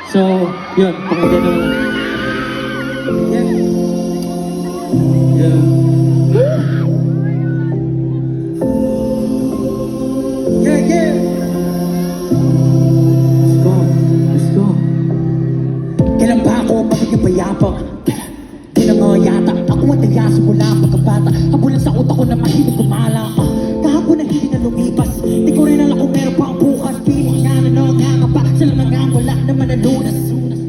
So, yun, pakinggan mo. Yeah. Yeah. Yeah, yeah. Let's go. Let's go. Kailan ba ako magiging payapa? Di na nga yata ako mataya simula pagkabata. Habulan sa utak ko na mahilig kumala. Kahapon na hindi na lumipas. Di ko rin alam kung meron pa ang bukas. Piling nga na nakakapa. Sila na nga wala naman na lunas.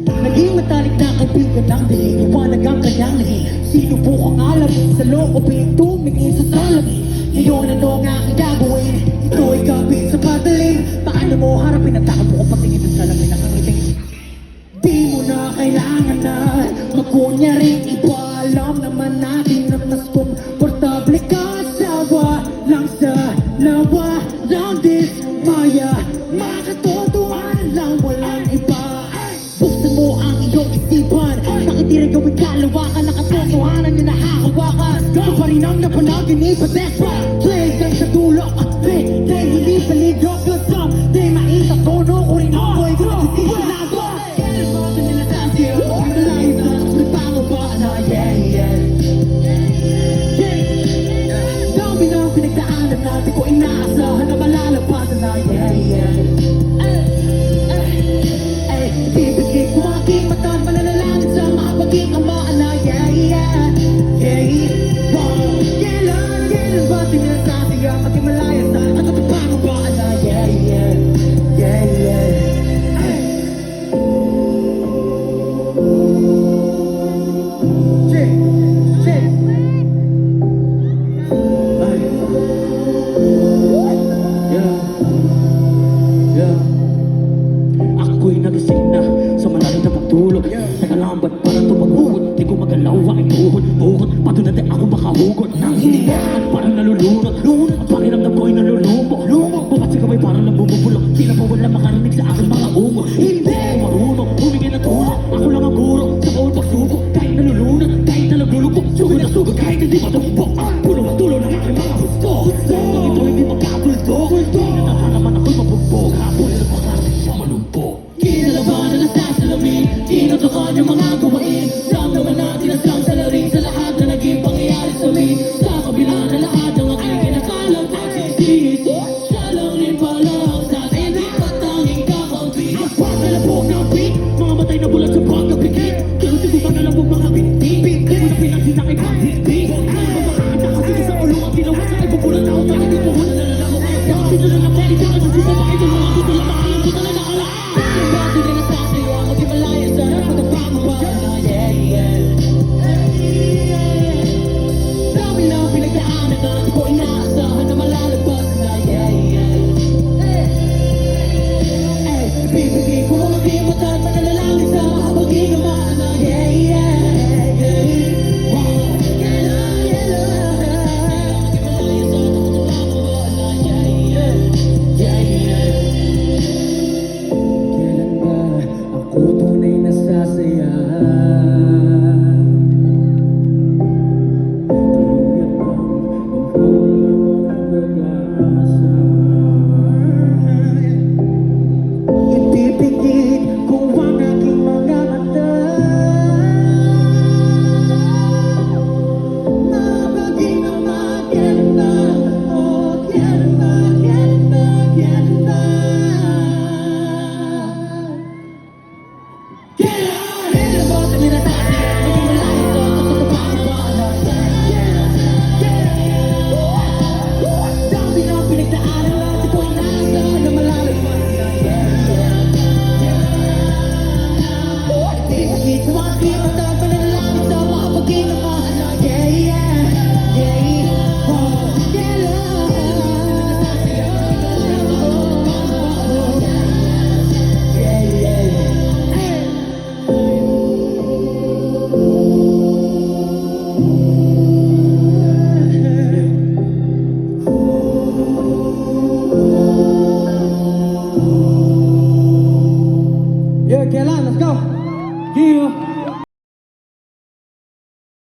Naging matalik na kaibigan lang. Diliwanag ang kanyang lahi. Sinubukang alam sa loobin. Tumingin sa salamin. Ngayon ano nga aking gagawin? Ito ay kapit sa patalim. Paano mo harapin ang takot mo kung patingin sa salamin na kangiting? Di mo na kailangan na magkunyaring ipaalam naman natin na mas komportable ka. Sawa lang sa lawa lang dismaya. Makatotohan lang walang iba. Buksan mo ang iyong isipan. Bakit di rin gawin kalawakan? Nakatotohanan yung nakakawakan. Ito pa rin ang napanaginip at that's right. Play kang sa dulo. Play, hindi peligro. Cause someday maitatono ko rin ang boy ko. Hindi ko nagawa. Dami ng pinagdaanan natin ko inaasahan na malalampasan na bibigay ko aking mata mananalangin sa makapaging amaan na Kailan ba sinasabi ang ating malaya sa katapagan ba na Ako'y nagising na sa malalim na pagtulog. Nakalambat para tumagugod. Di ko magalaw aking tuhod. Bukod, pato na di ako makahugot. Nang hindi ka parang nalulunod. Ang pakiramdam ko'y nalulumok. Babat sa kamay parang nabubulok. Di na pa wala makarinig sa aking mga ungo. Hindi ako marunong, humingi na tulong. Ako lang ang guro, sa bawal pagsubok. Kahit nalulunod, kahit nalulubok. Sugod na sugod, kahit hindi matumpok. Pulong at tulong ng aking mga gusto. Ito hindi magkabulto. Natataman ako'y mabugbog. Habol na makarating sa malumpok. Kinalabanan na sa salamin. Tinutukan yung mga gawain. Ramdaman natin ang sang salarin sa lahat na naging pangyayari sa amin. Sa kabila na lahat ng aking kinakalang pagsisisi. Siya lang rin pala ang sa akin. Di pa tanging kakaunti. Pagkalabog ng